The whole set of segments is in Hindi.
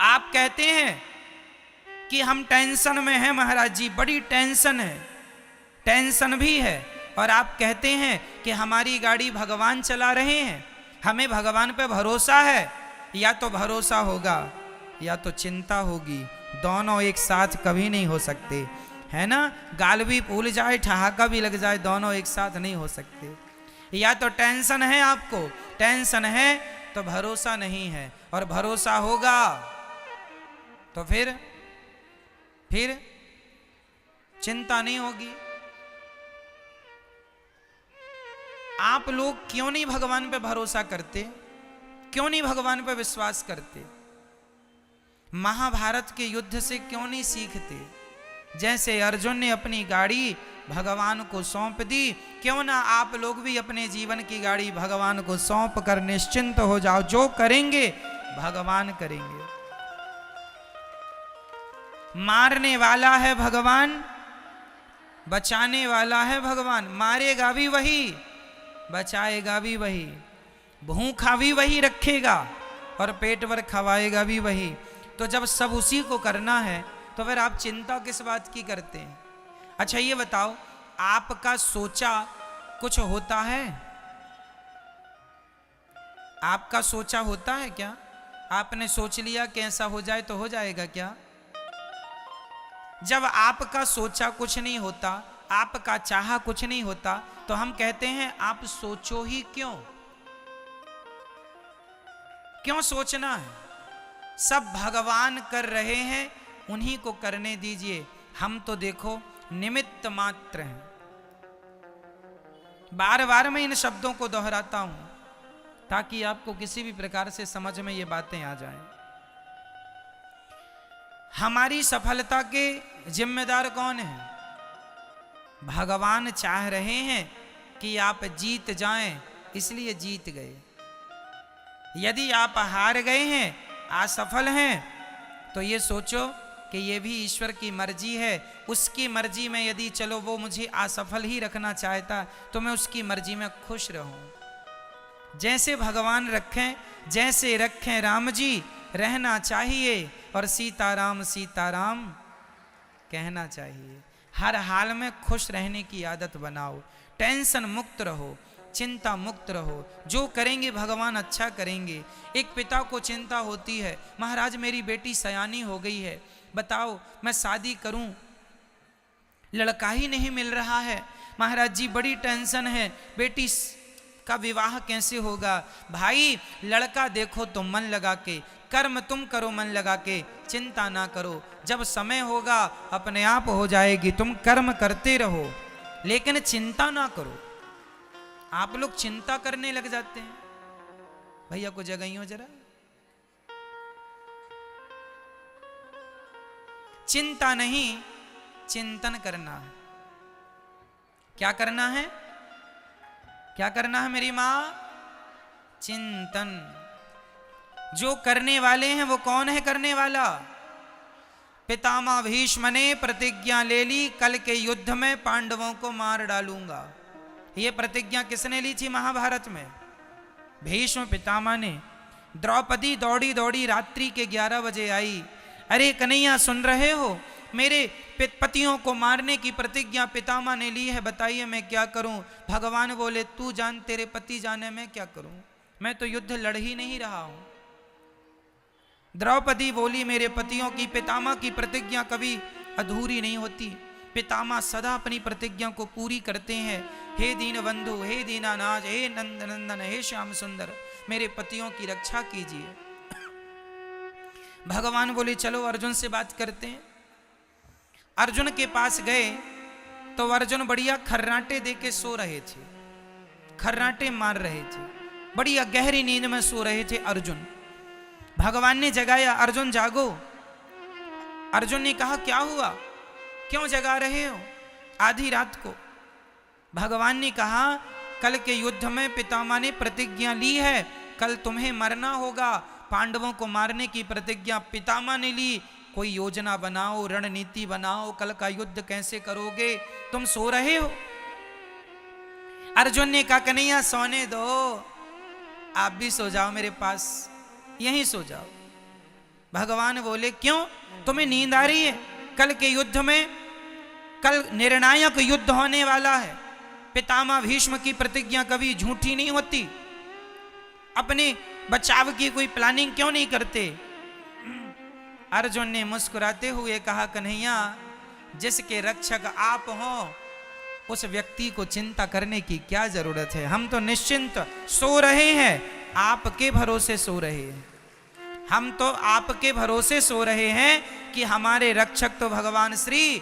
आप कहते हैं कि हम टेंशन में हैं महाराज जी, बड़ी टेंशन है, टेंशन भी है, और आप कहते हैं कि हमारी गाड़ी भगवान चला रहे हैं, हमें भगवान पे भरोसा है। या तो भरोसा होगा या तो चिंता होगी, दोनों एक साथ कभी नहीं हो सकते, है ना। गाल भी फूल जाए, ठहाका भी लग जाए, दोनों एक साथ नहीं हो सकते। या तो टेंशन है, आपको टेंशन है तो भरोसा नहीं है, और भरोसा होगा तो फिर चिंता नहीं होगी। आप लोग क्यों नहीं भगवान पे भरोसा करते, क्यों नहीं भगवान पे विश्वास करते? महाभारत के युद्ध से क्यों नहीं सीखते? जैसे अर्जुन ने अपनी गाड़ी भगवान को सौंप दी, क्यों ना आप लोग भी अपने जीवन की गाड़ी भगवान को सौंप कर निश्चिंत हो जाओ, जो करेंगे भगवान करेंगे। मारने वाला है भगवान, बचाने वाला है भगवान, मारेगा भी वही, बचाएगा भी वही, भूखा भी वही रखेगा और पेट भर खवाएगा भी वही। तो जब सब उसी को करना है तो फिर आप चिंता किस बात की करते हैं? अच्छा ये बताओ, आपका सोचा कुछ होता है? आपका सोचा होता है क्या? आपने सोच लिया कि ऐसा हो जाए तो हो जाएगा क्या? जब आपका सोचा कुछ नहीं होता, आपका चाहा कुछ नहीं होता, तो हम कहते हैं आप सोचो ही क्यों? क्यों सोचना है? सब भगवान कर रहे हैं, उन्हीं को करने दीजिए, हम तो देखो निमित्त मात्र हैं। बार बार मैं इन शब्दों को दोहराता हूं ताकि आपको किसी भी प्रकार से समझ में ये बातें आ जाएं। हमारी सफलता के जिम्मेदार कौन है? भगवान चाह रहे हैं कि आप जीत जाएं, इसलिए जीत गए। यदि आप हार गए हैं, असफल हैं, तो ये सोचो कि ये भी ईश्वर की मर्जी है। उसकी मर्जी में यदि चलो वो मुझे असफल ही रखना चाहता तो मैं उसकी मर्जी में खुश रहूं। जैसे भगवान रखें, जैसे रखें राम जी, रहना चाहिए, और सीताराम सीताराम कहना चाहिए। हर हाल में खुश रहने की आदत बनाओ, टेंशन मुक्त रहो, चिंता मुक्त रहो, जो करेंगे भगवान अच्छा करेंगे। एक पिता को चिंता होती है, महाराज मेरी बेटी सयानी हो गई है, बताओ मैं शादी करूं, लड़का ही नहीं मिल रहा है, महाराज जी बड़ी टेंशन है, बेटी का विवाह कैसे होगा? भाई लड़का देखो तो मन लगा के, कर्म तुम करो मन लगा के, चिंता ना करो, जब समय होगा अपने आप हो जाएगी, तुम कर्म करते रहो लेकिन चिंता ना करो। आप लोग चिंता करने लग जाते हैं। भैया को जगाइयो जरा। चिंता नहीं, चिंतन करना है। क्या करना है? क्या करना है मेरी मां? चिंतन। जो करने वाले हैं वो कौन है करने वाला? पितामह भीष्म ने प्रतिज्ञा ले ली, कल के युद्ध में पांडवों को मार डालूंगा। ये प्रतिज्ञा किसने ली थी महाभारत में? भीष्म पितामह ने। द्रौपदी दौड़ी दौड़ी रात्रि के 11 बजे आई, अरे कन्हैया सुन रहे हो, मेरे पतियों को मारने की प्रतिज्ञा पितामह ने ली है, बताइए मैं क्या करूं? भगवान बोले तू जान, तेरे पति जाने मैं क्या करूं, मैं तो युद्ध लड़ ही नहीं रहा हूं। द्रौपदी बोली मेरे पतियों की, पितामह की प्रतिज्ञा कभी अधूरी नहीं होती, पितामह सदा अपनी प्रतिज्ञा को पूरी करते हैं। हे दीन बंधु, हे दीनानाथ, हे नंद नंदन, हे श्याम सुंदर, मेरे पतियों की रक्षा कीजिए। भगवान बोले चलो अर्जुन से बात करते हैं। अर्जुन के पास गए तो अर्जुन बढ़िया खर्राटे दे के सो रहे थे, खर्राटे मार रहे थे, बढ़िया गहरी नींद में सो रहे थे अर्जुन। भगवान ने जगाया, अर्जुन जागो। अर्जुन ने कहा क्या हुआ, क्यों जगा रहे हो आधी रात को? भगवान ने कहा कल के युद्ध में पितामह ने प्रतिज्ञा ली है, कल तुम्हें मरना होगा, पांडवों को मारने की प्रतिज्ञा पितामह ने ली, कोई योजना बनाओ, रणनीति बनाओ, कल का युद्ध कैसे करोगे? तुम सो रहे हो। अर्जुन ने कहा कन्हैया सोने दो, आप भी सो जाओ मेरे पास, यहीं सो जाओ। भगवान बोले क्यों, तुम्हें नींद आ रही है? कल के युद्ध में, कल निर्णायक युद्ध होने वाला है। पितामह भीष्म की प्रतिज्ञा कभी झूठी नहीं होती। अपने बचाव की कोई प्लानिंग क्यों नहीं करते? अर्जुन ने मुस्कुराते हुए कहा, कन्हैया, जिसके रक्षक आप हो उस व्यक्ति को चिंता करने की क्या जरूरत है? हम तो निश्चिंत सो रहे हैं, आपके भरोसे सो रहे हैं। हम तो आपके भरोसे सो रहे हैं कि हमारे रक्षक तो भगवान श्री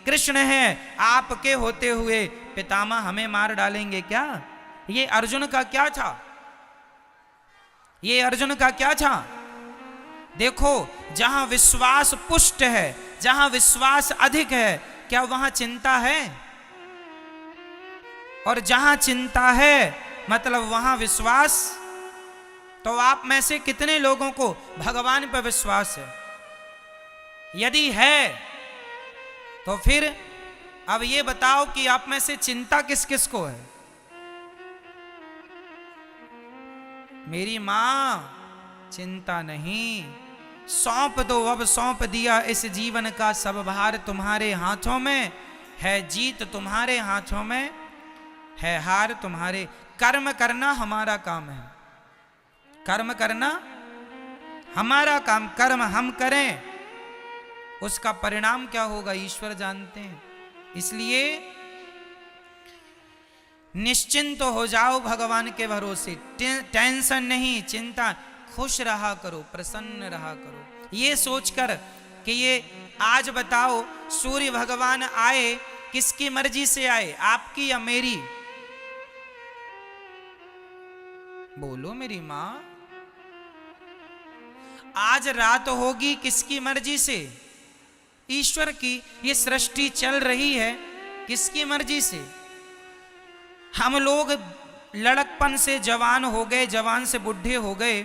कृष्ण हैं। आपके होते हुए पितामह हमें मार डालेंगे क्या? ये अर्जुन का क्या था? ये अर्जुन का क्या था? देखो, जहां विश्वास पुष्ट है, जहां विश्वास अधिक है, क्या वहां चिंता है? और जहां चिंता है मतलब वहां विश्वास। तो आप में से कितने लोगों को भगवान पर विश्वास है? यदि है तो फिर अब ये बताओ कि आप में से चिंता किस किस को है? मेरी मां, चिंता नहीं, सौंप दो, अब सौंप दिया इस जीवन का सब भार तुम्हारे हाथों में है। जीत तुम्हारे हाथों में है, हार तुम्हारे। कर्म करना हमारा काम है, कर्म करना हमारा काम। कर्म हम करें, उसका परिणाम क्या होगा ईश्वर जानते हैं। इसलिए निश्चिंत हो जाओ भगवान के भरोसे। टेंशन नहीं, चिंता, खुश रहा करो, प्रसन्न रहा करो। ये सोचकर कि ये आज बताओ सूर्य भगवान आए, किसकी मर्जी से आए, आपकी या मेरी? बोलो मेरी मां। आज रात होगी किसकी मर्जी से? ईश्वर की। ये सृष्टि चल रही है किसकी मर्जी से? हम लोग लड़कपन से जवान हो गए, जवान से बुढ़े हो गए,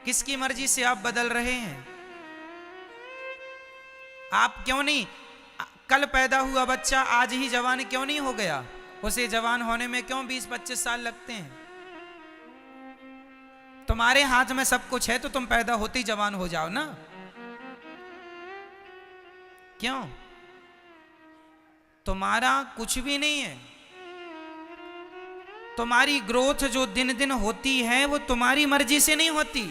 किसकी मर्जी से आप बदल रहे हैं? आप क्यों नहीं, कल पैदा हुआ बच्चा आज ही जवान क्यों नहीं हो गया? उसे जवान होने में क्यों 20-25 साल लगते हैं? तुम्हारे हाथ में सब कुछ है तो तुम पैदा होते ही जवान हो जाओ ना। क्यों? तुम्हारा कुछ भी नहीं है। तुम्हारी ग्रोथ जो दिन दिन होती है वो तुम्हारी मर्जी से नहीं होती,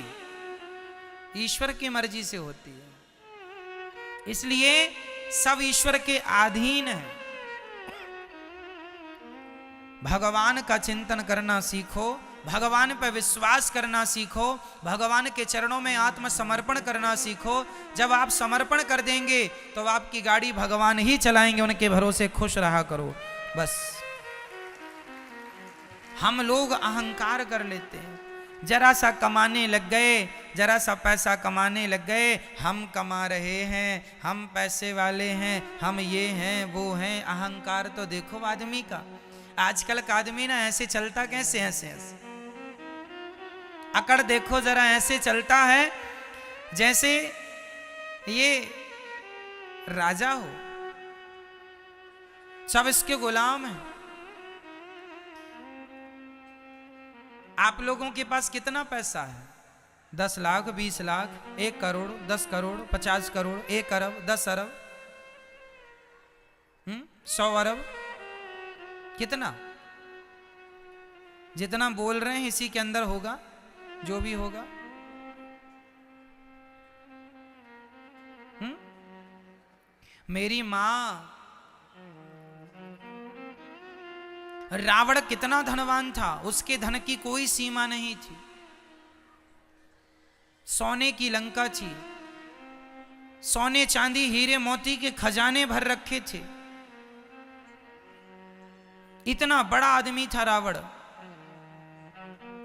ईश्वर की मर्जी से होती है। इसलिए सब ईश्वर के अधीन है। भगवान का चिंतन करना सीखो, भगवान पर विश्वास करना सीखो, भगवान के चरणों में आत्मसमर्पण करना सीखो। जब आप समर्पण कर देंगे तो आपकी गाड़ी भगवान ही चलाएंगे, उनके भरोसे खुश रहा करो बस। हम लोग अहंकार कर लेते हैं, जरा सा कमाने लग गए, जरा सा पैसा कमाने लग गए, हम कमा रहे हैं, हम पैसे वाले हैं, हम ये हैं वो हैं। अहंकार तो देखो आदमी का, आजकल का आदमी ना ऐसे चलता कैसे, ऐसे ऐसे अकड़ देखो जरा, ऐसे चलता है जैसे ये राजा हो, सब इसके गुलाम हैं। आप लोगों के पास कितना पैसा है? 10 लाख, 20 लाख, 1 करोड़, 10 करोड़, 50 करोड़, 1 अरब, 10 अरब, 100 अरब, कितना? जितना बोल रहे हैं इसी के अंदर होगा जो भी होगा। मेरी मां, रावण कितना धनवान था, उसके धन की कोई सीमा नहीं थी। सोने की लंका थी, सोने चांदी हीरे मोती के खजाने भर रखे थे। इतना बड़ा आदमी था रावण।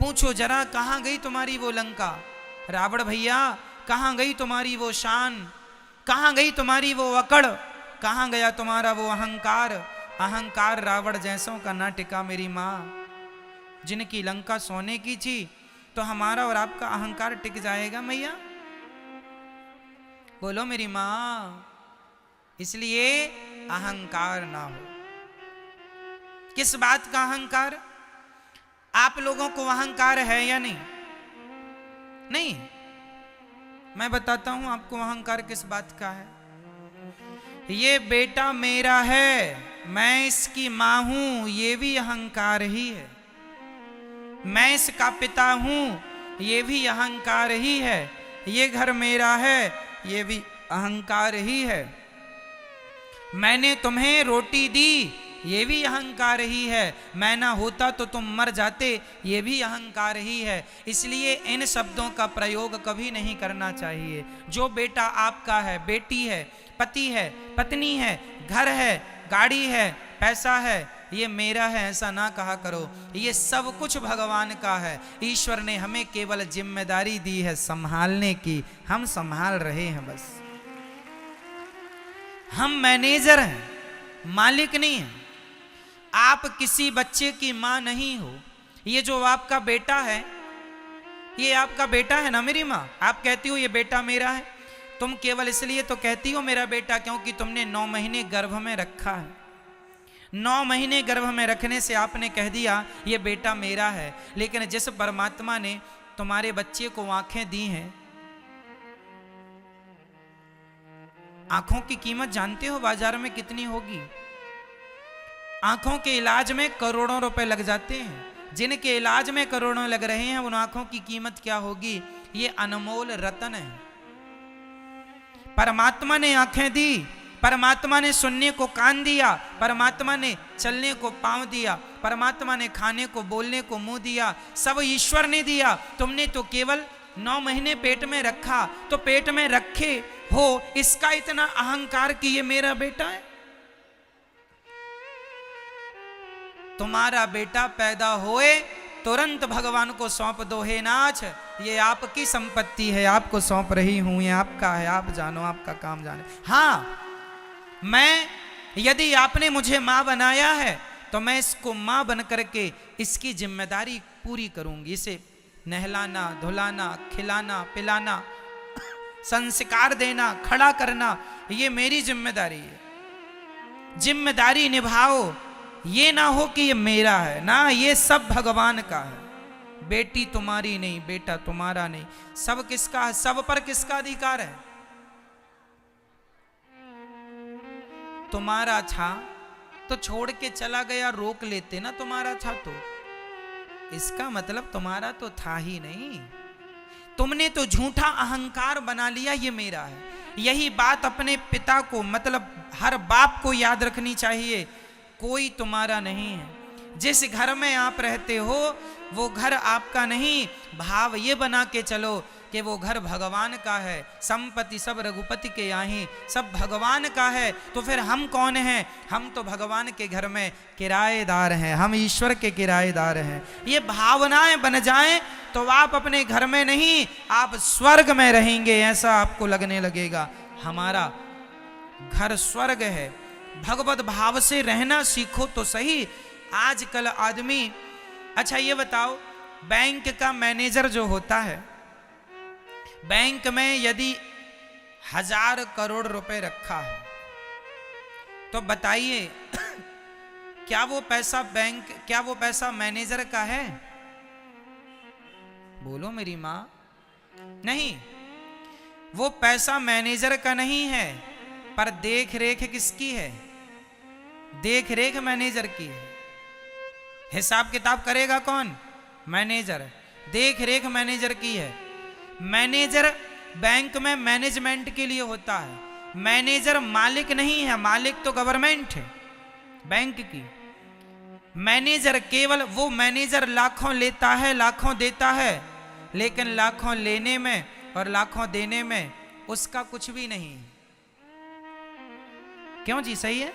पूछो जरा कहां गई तुम्हारी वो लंका? रावण भैया कहां गई तुम्हारी वो शान? कहां गई तुम्हारी वो अकड़? कहां गया तुम्हारा वो अहंकार? अहंकार रावण जैसों का ना टिका मेरी मां। जिनकी लंका सोने की थी तो हमारा और आपका अहंकार टिक जाएगा मैया? बोलो मेरी मां। इसलिए अहंकार ना हो। किस बात का अहंकार? आप लोगों को अहंकार है या नहीं? नहीं। मैं बताता हूं आपको अहंकार किस बात का है। ये बेटा मेरा है, मैं इसकी मां हूं, ये भी अहंकार ही है। मैं इसका पिता हूं, ये भी अहंकार ही है। ये घर मेरा है, ये भी अहंकार ही है। मैंने तुम्हें रोटी दी, ये भी अहंकार ही है। मैं ना होता तो तुम मर जाते, ये भी अहंकार ही है। इसलिए इन शब्दों का प्रयोग कभी नहीं करना चाहिए। जो बेटा आपका है, बेटी है, पति है, पत्नी है, घर है, गाड़ी है, पैसा है, ये मेरा है ऐसा ना कहा करो। ये सब कुछ भगवान का है। ईश्वर ने हमें केवल जिम्मेदारी दी है संभालने की, हम संभाल रहे हैं बस। हम मैनेजर हैं, मालिक नहीं हैं। आप किसी बच्चे की मां नहीं हो। ये जो आपका बेटा है, ये आपका बेटा है ना मेरी मां। आप कहती हो ये बेटा मेरा है, तुम केवल इसलिए तो कहती हो मेरा बेटा क्योंकि तुमने 9 महीने गर्भ में रखा है। 9 महीने गर्भ में रखने से आपने कह दिया ये बेटा मेरा है। लेकिन जिस परमात्मा ने तुम्हारे बच्चे को आंखें दी हैं, आंखों की कीमत जानते हो बाजार में कितनी होगी? आंखों के इलाज में करोड़ों रुपए लग जाते हैं। जिनके इलाज में करोड़ों लग रहे हैं उन आंखों की कीमत क्या होगी? ये अनमोल रतन है। परमात्मा ने आंखें दी, परमात्मा ने सुनने को कान दिया, परमात्मा ने चलने को पांव दिया, परमात्मा ने खाने को बोलने को मुंह दिया, सब ईश्वर ने दिया। तुमने तो केवल 9 महीने पेट में रखा, तो पेट में रखे हो इसका इतना अहंकार कि ये मेरा बेटा है। तुम्हारा बेटा पैदा होए तुरंत भगवान को सौंप दो, हे नाथ ये आपकी संपत्ति है, आपको सौंप रही हूं, ये आपका है, आप जानो, आपका काम जाने। हाँ, मैं यदि आपने मुझे मां बनाया है तो मैं इसको मां बन करके इसकी जिम्मेदारी पूरी करूंगी। इसे नहलाना, धुलाना, खिलाना, पिलाना, संस्कार देना, खड़ा करना, ये मेरी जिम्मेदारी है। जिम्मेदारी निभाओ, ये ना हो कि ये मेरा है ना, ये सब भगवान का है। बेटी तुम्हारी नहीं, बेटा तुम्हारा नहीं, सब किसका है? सब पर किसका अधिकार है? तुम्हारा था तो छोड़ के चला गया, रोक लेते ना तुम्हारा था तो। इसका मतलब तुम्हारा तो था ही नहीं, तुमने तो झूठा अहंकार बना लिया ये मेरा है। यही बात अपने पिता को, मतलब हर बाप को याद रखनी चाहिए। कोई तुम्हारा नहीं है। जिस घर में आप रहते हो वो घर आपका नहीं। भाव ये बना के चलो कि वो घर भगवान का है। संपत्ति सब रघुपति के यहाँ, सब भगवान का है। तो फिर हम कौन हैं? हम तो भगवान के घर में किराएदार हैं, हम ईश्वर के किराएदार हैं। ये भावनाएं बन जाएं तो आप अपने घर में नहीं, आप स्वर्ग में रहेंगे, ऐसा आपको लगने लगेगा। हमारा घर स्वर्ग है। भगवत भाव से रहना सीखो तो सही। आजकल आदमी, अच्छा ये बताओ, बैंक का मैनेजर जो होता है, बैंक में यदि 1000 करोड़ रुपए रखा है तो बताइए क्या वो पैसा बैंक, क्या वो पैसा मैनेजर का है? बोलो मेरी मां। नहीं, वो पैसा मैनेजर का नहीं है, पर देख रेख किसकी है? देख रेख मैनेजर की है। हिसाब किताब करेगा कौन? मैनेजर। देख रेख मैनेजर की है। मैनेजर बैंक में मैनेजमेंट के लिए होता है। मैनेजर मालिक नहीं है, मालिक तो गवर्नमेंट है बैंक की। मैनेजर केवल वो मैनेजर लाखों लेता है, लाखों देता है, लेकिन लाखों लेने में और लाखों देने में उसका कुछ भी नहीं। क्यों जी? सही है।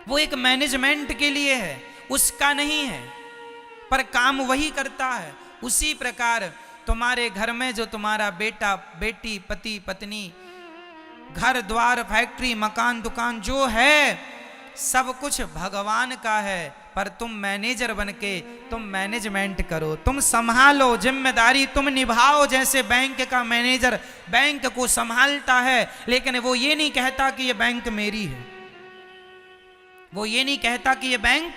वो एक मैनेजमेंट के लिए है, उसका नहीं है, पर काम वही करता है। उसी प्रकार तुम्हारे घर में जो तुम्हारा बेटा, बेटी, पति, पत्नी, घर द्वार, फैक्ट्री, मकान, दुकान जो है, सब कुछ भगवान का है। पर तुम मैनेजर बनके तुम मैनेजमेंट करो, तुम संभालो, जिम्मेदारी तुम निभाओ। जैसे बैंक का मैनेजर बैंक को संभालता है, लेकिन वो ये नहीं कहता कि ये बैंक मेरी है। वो ये नहीं कहता कि ये बैंक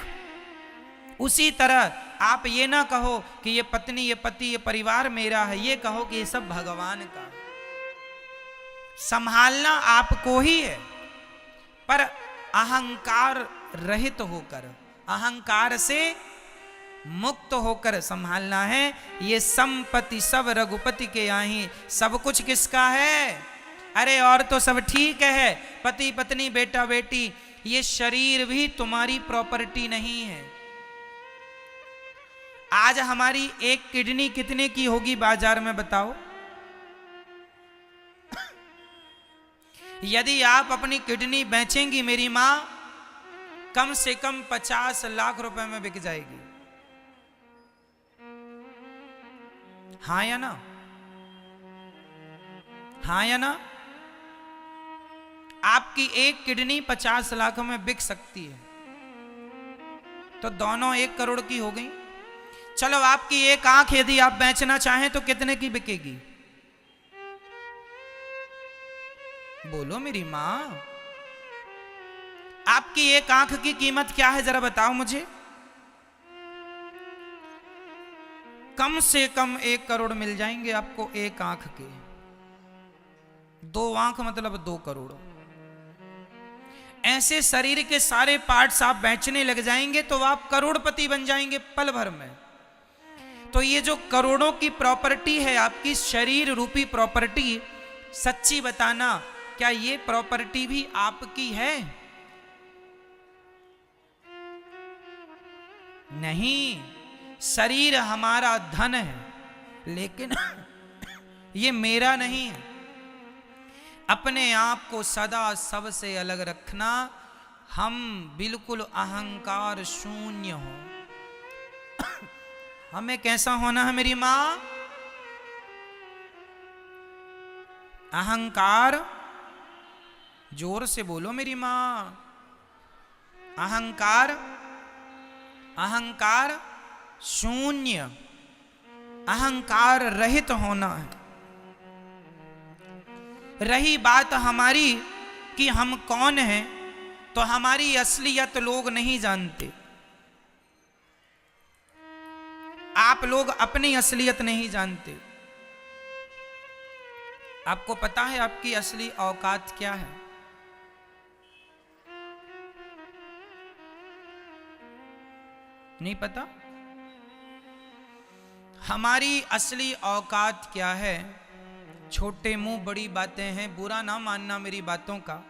उसी तरह आप ये ना कहो कि ये पत्नी, ये पति, ये परिवार मेरा है, ये कहो कि ये सब भगवान का है। संभालना आपको ही है, पर अहंकार रहित होकर, अहंकार से मुक्त होकर संभालना है। ये संपत्ति सब रघुपति के आही, सब कुछ किसका है? अरे और तो सब ठीक है, पति पत्नी बेटा बेटी, ये शरीर भी तुम्हारी प्रॉपर्टी नहीं है। आज हमारी एक किडनी कितने की होगी बाजार में बताओ? यदि आप अपनी किडनी बेचेंगी मेरी मां, कम से कम 50 लाख रुपए में बिक जाएगी। हाँ या ना? हाँ या ना? आपकी एक किडनी 50 लाख में बिक सकती है, तो दोनों 1 करोड़ की हो गई। चलो आपकी एक आंख यदि आप बेचना चाहें तो कितने की बिकेगी? बोलो मेरी मां, आपकी एक आंख की कीमत क्या है जरा बताओ मुझे। कम से कम 1 करोड़ मिल जाएंगे आपको एक आंख के। 2 आंख मतलब 2 करोड़। ऐसे शरीर के सारे पार्ट्स आप बेचने लग जाएंगे तो आप करोड़पति बन जाएंगे पल भर में। तो ये जो करोड़ों की प्रॉपर्टी है आपकी, शरीर रूपी प्रॉपर्टी, सच्ची बताना क्या ये प्रॉपर्टी भी आपकी है? नहीं, शरीर हमारा धन है, लेकिन ये मेरा नहीं है। अपने आप को सदा सबसे अलग रखना, हम बिल्कुल अहंकार शून्य हो। हमें कैसा होना है मेरी मां? अहंकार, जोर से बोलो मेरी मां, अहंकार, अहंकार शून्य, अहंकार रहित होना है। रही बात हमारी कि हम कौन हैं, तो हमारी असलियत लोग नहीं जानते। आप लोग अपनी असलियत नहीं जानते। आपको पता है आपकी असली औकात क्या है? नहीं पता? हमारी असली औकात क्या है? छोटे मुंह बड़ी बातें हैं, बुरा ना मानना मेरी बातों का,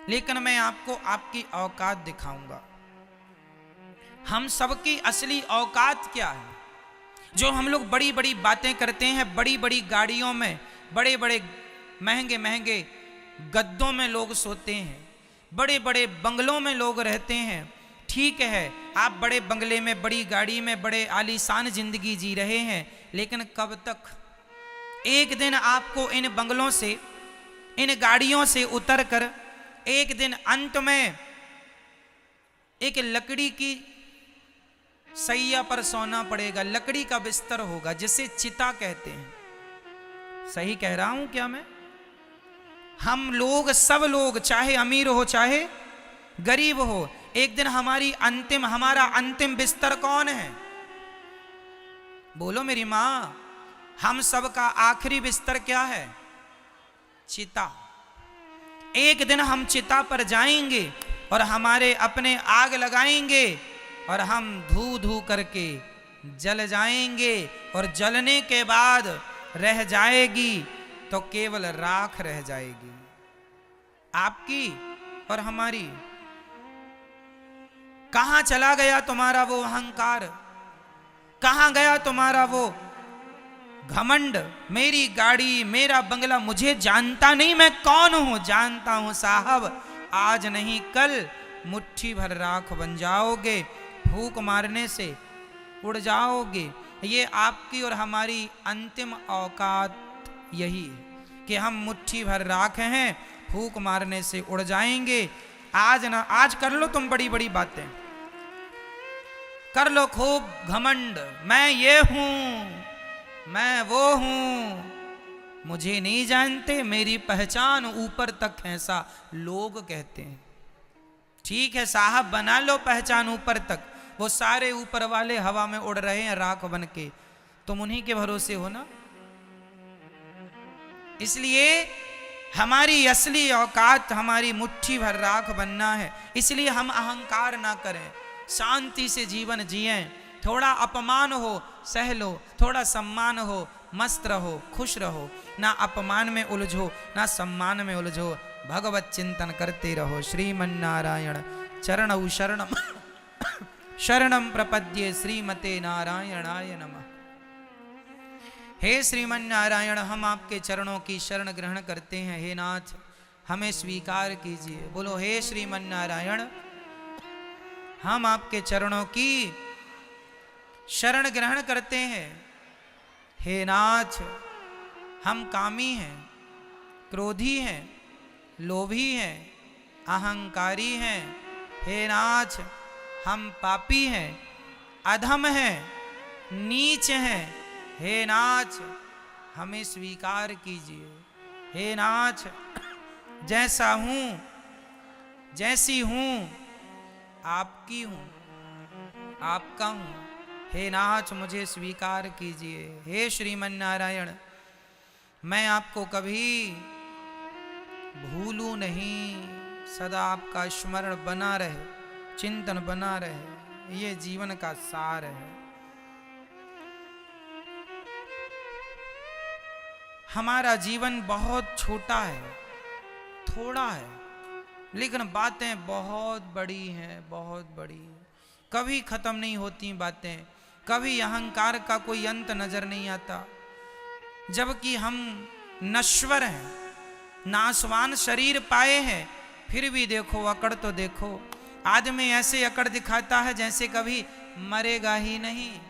लेकिन मैं आपको आपकी औकात दिखाऊंगा। हम सबकी असली औकात क्या है? जो हम लोग बड़ी बड़ी बातें करते हैं, बड़ी बड़ी गाड़ियों में, बड़े बड़े महंगे महंगे गद्दों में लोग सोते हैं, बड़े बड़े बंगलों में लोग रहते हैं। ठीक है, आप बड़े बंगले में, बड़ी गाड़ी में, बड़े आलीशान जिंदगी जी रहे हैं, लेकिन कब तक? एक दिन आपको इन बंगलों से, इन गाड़ियों से उतरकर एक दिन अंत में एक लकड़ी की सैया पर सोना पड़ेगा। लकड़ी का बिस्तर होगा जिसे चिता कहते हैं। सही कह रहा हूं क्या मैं? हम लोग, सब लोग, चाहे अमीर हो चाहे गरीब हो, एक दिन हमारा अंतिम बिस्तर कौन है? बोलो मेरी मां, हम सबका आखिरी बिस्तर क्या है? चिता। एक दिन हम चिता पर जाएंगे और हमारे अपने आग लगाएंगे और हम धू धू करके जल जाएंगे, और जलने के बाद रह जाएगी तो केवल राख रह जाएगी, आपकी और हमारी। कहां चला गया तुम्हारा वो अहंकार? कहां गया तुम्हारा वो घमंड? मेरी गाड़ी, मेरा बंगला, मुझे जानता नहीं मैं कौन हूं? जानता हूं साहब, आज नहीं कल मुट्ठी भर राख बन जाओगे, फूंक मारने से उड़ जाओगे। ये आपकी और हमारी अंतिम औकात यही है कि हम मुट्ठी भर राख हैं, फूंक मारने से उड़ जाएंगे। आज कर लो तुम बड़ी बड़ी बातें, कर लो खूब घमंड, मैं ये हूं, मैं वो हूं, मुझे नहीं जानते, मेरी पहचान ऊपर तक है, ऐसा लोग कहते हैं। ठीक है साहब, बना लो पहचान ऊपर तक, वो सारे ऊपर वाले हवा में उड़ रहे हैं राख बन के, तुम उन्हीं के भरोसे हो ना। इसलिए हमारी असली औकात हमारी मुट्ठी भर राख बनना है। इसलिए हम अहंकार ना करें, शांति से जीवन जिएं। थोड़ा अपमान हो सह लो, थोड़ा सम्मान हो मस्त रहो, खुश रहो, ना अपमान में उलझो ना सम्मान में उलझो, भगवत चिंतन करते रहो। श्रीमन्नारायण चरणौ शरणम शरणम प्रपद्ये श्रीमते नारायणाय नमः। हे श्रीमन नारायण, हम आपके चरणों की शरण ग्रहण करते हैं। हे नाथ, हमें स्वीकार कीजिए। बोलो हे श्रीमन नारायण, हम आपके चरणों की शरण ग्रहण करते हैं। हे नाथ, हम कामी हैं, क्रोधी हैं, लोभी हैं, अहंकारी हैं। हे नाथ, हम पापी हैं, अधम हैं, नीच हैं। हे नाथ, हमें स्वीकार कीजिए। हे नाथ, जैसा हूं जैसी हूं आपकी हूं, आपका हूं। हे नाथ, मुझे स्वीकार कीजिए। हे श्रीमन नारायण, मैं आपको कभी भूलूं नहीं, सदा आपका स्मरण बना रहे, चिंतन बना रहे, ये जीवन का सार है। हमारा जीवन बहुत छोटा है, थोड़ा है, लेकिन बातें बहुत बड़ी हैं, बहुत बड़ी। कभी खत्म नहीं होती बातें, कभी अहंकार का कोई अंत नजर नहीं आता। जबकि हम नश्वर हैं, नाशवान शरीर पाए हैं, फिर भी देखो अकड़ तो देखो। आदमी ऐसे अकड़ दिखाता है जैसे कभी मरेगा ही नहीं।